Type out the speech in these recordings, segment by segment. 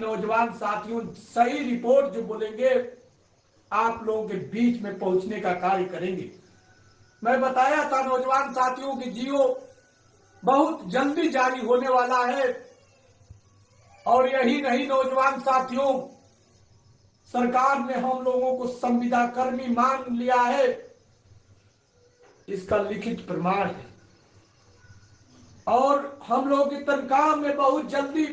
नौजवान साथियों सही रिपोर्ट जो बोलेंगे आप लोगों के बीच में पहुंचने का कार्य करेंगे। मैं बताया था नौजवान साथियों की जियो बहुत जल्दी जारी होने वाला है। और यही नहीं नौजवान साथियों, सरकार ने हम लोगों को संविदा कर्मी मान लिया है, इसका लिखित प्रमाण है। और हम लोगों की तनख्वाह में बहुत जल्दी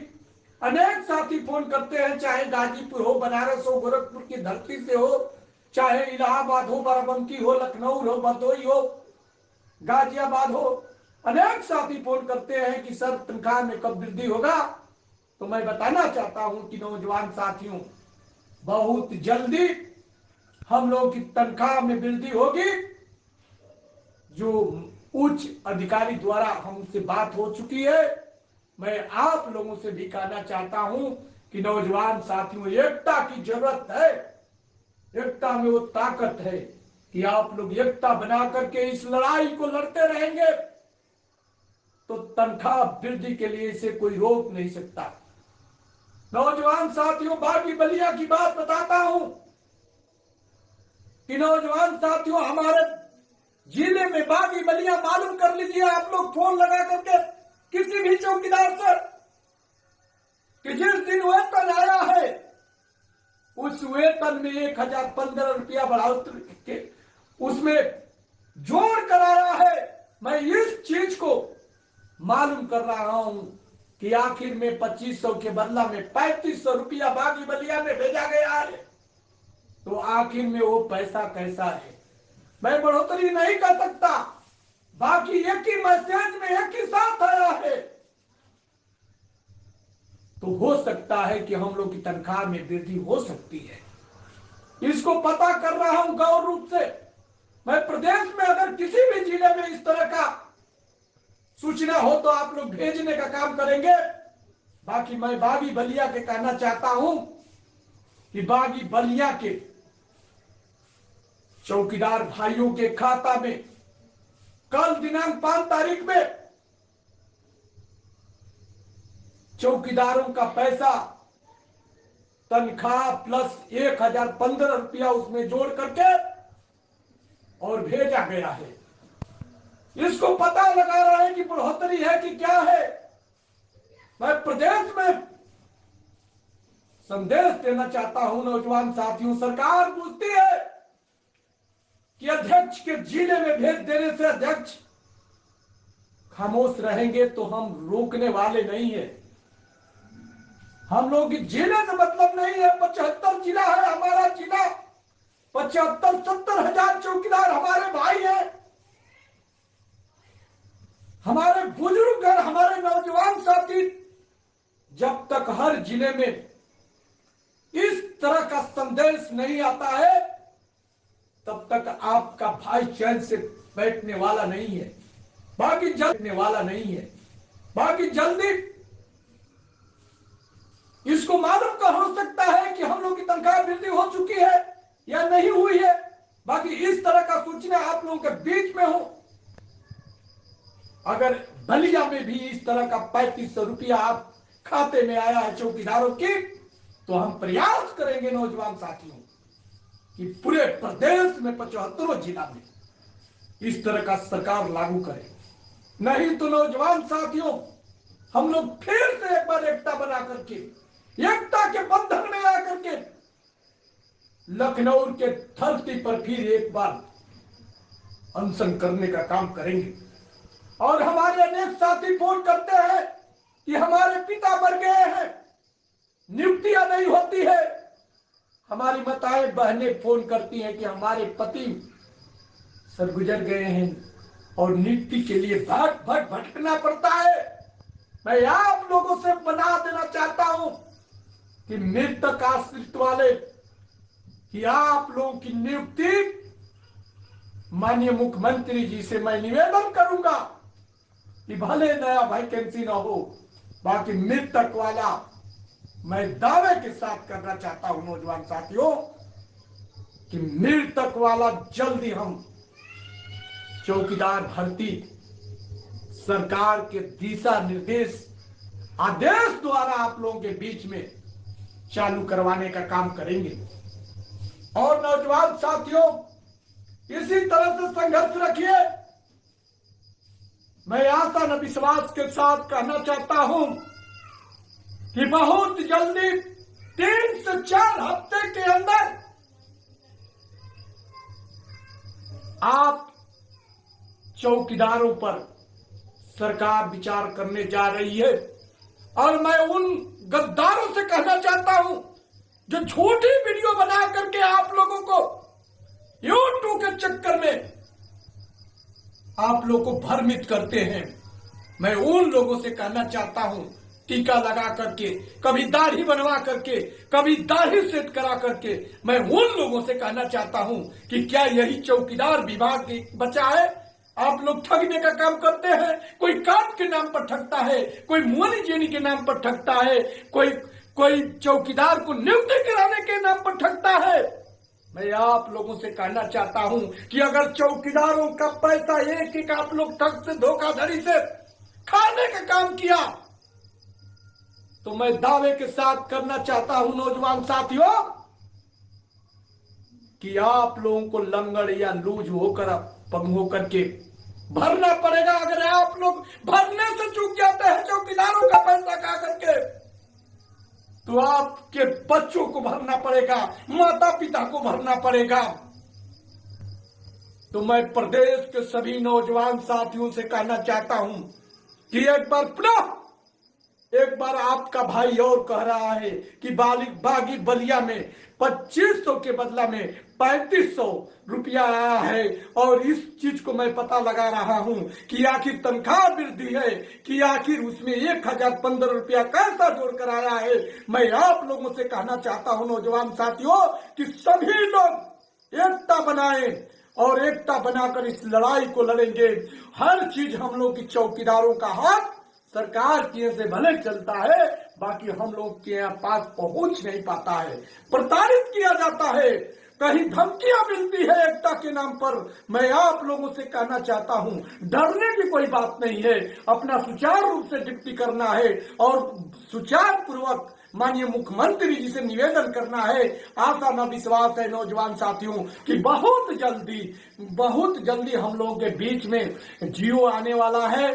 अनेक साथी फोन करते हैं, चाहे गाजीपुर हो, बनारस हो, गोरखपुर की धरती से हो, चाहे इलाहाबाद हो, बाराबंकी हो, लखनऊ हो, भदोही हो, गाजियाबाद हो, अनेक साथी फोन करते हैं कि सर तनख्वाह में कब वृद्धि होगा। तो मैं बताना चाहता हूं कि नौजवान साथियों बहुत जल्दी हम लोगों की तनख्वाह में वृद्धि होगी। जो उच्च अधिकारी द्वारा हमसे बात हो चुकी है, मैं आप लोगों से भी कहना चाहता हूं कि नौजवान साथियों एकता की जरूरत है। एकता में वो ताकत है कि आप लोग एकता बना करके इस लड़ाई को लड़ते रहेंगे तो तनख्वाह वृद्धि के लिए इसे कोई रोक नहीं सकता। नौजवान साथियों बागी बलिया की बात बताता हूं कि नौजवान साथियों हमारे जिले में बागी बलिया मालूम कर लीजिए आप लोग फोन लगा करके किसी भी चौकीदार से कि जिस दिन वेतन आया है उस वेतन में 1015 रुपया बढ़ोतरी के उसमें जोड़ कर आया है। मैं इस चीज को मालूम कर रहा हूं कि आखिर में 2500 के बदला में 3500 रुपया बागी बलिया में भेजा गया है। तो आखिर में वो पैसा कैसा है मैं बढ़ोतरी नहीं कर सकता। बाकी एक ही मैसेज में एक ही साथ आया है तो हो सकता है कि हम लोग की तनख्वाह में वृद्धि हो सकती है। इसको पता कर रहा हूं गौर रूप से। मैं प्रदेश में अगर किसी भी जिले में इस तरह का सूचना हो तो आप लोग भेजने का काम करेंगे। बाकी मैं बागी बलिया के कहना चाहता हूं कि बागी बलिया के चौकीदार भाइयों के खाता में कल दिनांक 5 तारीख में चौकीदारों का पैसा तनख्वाह प्लस 1015 रुपया उसमें जोड़ करके और भेजा गया है। इसको पता लगा रहा है कि बढ़ोतरी है कि क्या है। मैं प्रदेश में संदेश देना चाहता हूं नौजवान साथियों, सरकार पूछती है कि अध्यक्ष के जिले में भेज देने से अध्यक्ष खामोश रहेंगे तो हम रोकने वाले नहीं है। हम लोग जिले से मतलब नहीं है। 75 जिला है हमारा जिला, 75-70 हजार चौकीदार हमारे भाई हैं, हमारे बुजुर्ग हैं, हमारे नौजवान साथी। जब तक हर जिले में इस तरह का संदेश नहीं आता है तब तक आपका भाई चैन से बैठने वाला नहीं है। बाकी जल्दी इसको मालूम का हो सकता है कि हम लोग की तनख्वाह वृद्धि हो चुकी है या नहीं हुई है। बाकी इस तरह का सूचना आप लोगों के बीच में हो। अगर बलिया में भी इस तरह का 3500 रुपया आप खाते में आया है चौकीदारों की तो हम प्रयास करेंगे नौजवान साथियों कि पूरे प्रदेश में 75 जिला में इस तरह का सरकार लागू करे। नहीं तो नौजवान साथियों हम लोग फिर से एक बार एकता बना करके एकता के बंधन में आकर के लखनऊ के धरती पर फिर एक बार अनशन करने का काम करेंगे। और हमारे अनेक साथी फोन करते हैं कि हमारे पिता मर गए हैं, नियुक्तियां नहीं होती है। हमारी माताएं बहनें फोन करती हैं कि हमारे पति सरगुजर गए हैं और नियुक्ति के लिए भटकना पड़ता है। मैं आप लोगों से बना देना चाहता हूं कि मृतक आश्रित वाले कि आप लोगों की नियुक्ति माननीय मुख्यमंत्री जी से मैं निवेदन करूंगा कि भले नया वैकेंसी ना हो, बाकी मृतक वाला मैं दावे के साथ करना चाहता हूं नौजवान साथियों कि मृतक वाला जल्दी हम चौकीदार भर्ती सरकार के दिशा निर्देश आदेश द्वारा आप लोगों के बीच में चालू करवाने का काम करेंगे। और नौजवान साथियों, इसी तरह से संघर्ष रखिए। मैं आशा न विश्वास के साथ कहना चाहता हूं कि बहुत जल्दी 3 से 4 हफ्ते के अंदर आप चौकीदारों पर सरकार विचार करने जा रही है। और मैं उन गद्दारों से कहना चाहता हूं जो छोटी वीडियो बना करके आप लोगों को यूट्यूब के चक्कर में आप लोगों को भ्रमित करते हैं। मैं उन लोगों से कहना चाहता हूं, टीका लगा करके, कभी दाढ़ी बनवा करके, कभी दाढ़ी सेट करा करके, मैं उन लोगों से कहना चाहता हूं कि क्या यही चौकीदार विभाग की बचा है? आप लोग ठगने का काम करते हैं। कोई काम के नाम पर ठगता है, कोई मुअली जेनी के नाम पर ठगता है, कोई चौकीदार को नियुक्ति कराने के नाम पर ठगता है। मैं आप लोगों से कहना चाहता हूं कि अगर चौकीदारों का पैसा एक एक आप लोग ठग से, धोखाधड़ी से खाने का काम किया तो मैं दावे के साथ करना चाहता हूं नौजवान साथियों कि आप लोगों को लंगड़ या लूज होकर पंग होकर के भरना पड़ेगा। अगर आप लोग भरने से चूक जाते हैं चौकीदारों का पैसा खा करके, तो आपके बच्चों को भरना पड़ेगा, माता पिता को भरना पड़ेगा। तो मैं प्रदेश के सभी नौजवान साथियों से कहना चाहता हूं कि एक बार आपका भाई और कह रहा है कि बागी बलिया में 2500 के बदला में 3500 रुपया आया है। और इस चीज को मैं पता लगा रहा हूं कि आखिर तनख्वाह वृद्धि है कि आखिर उसमें 1015 रुपया कैसा जोड़कर आया है। मैं आप लोगों से कहना चाहता हूं नौजवान साथियों कि सभी लोग एकता बनाएं और एकता बनाकर इस लड़ाई को लड़ेंगे। हर चीज हम लोग की चौकीदारों का हाथ सरकार की से भले चलता है, बाकी हम लोग के यहाँ पास पहुंच नहीं पाता है, प्रताड़ित किया जाता है, कहीं धमकियां मिलती है एकता के नाम पर। मैं आप लोगों से कहना चाहता हूं, डरने की कोई बात नहीं है, अपना सुचारू रूप से ड्यूटी करना है और सुचारू पूर्वक माननीय मुख्यमंत्री जी से निवेदन करना है। आशा न विश्वास है नौजवान साथियों कि बहुत जल्दी हम लोगों के बीच में जियो आने वाला है।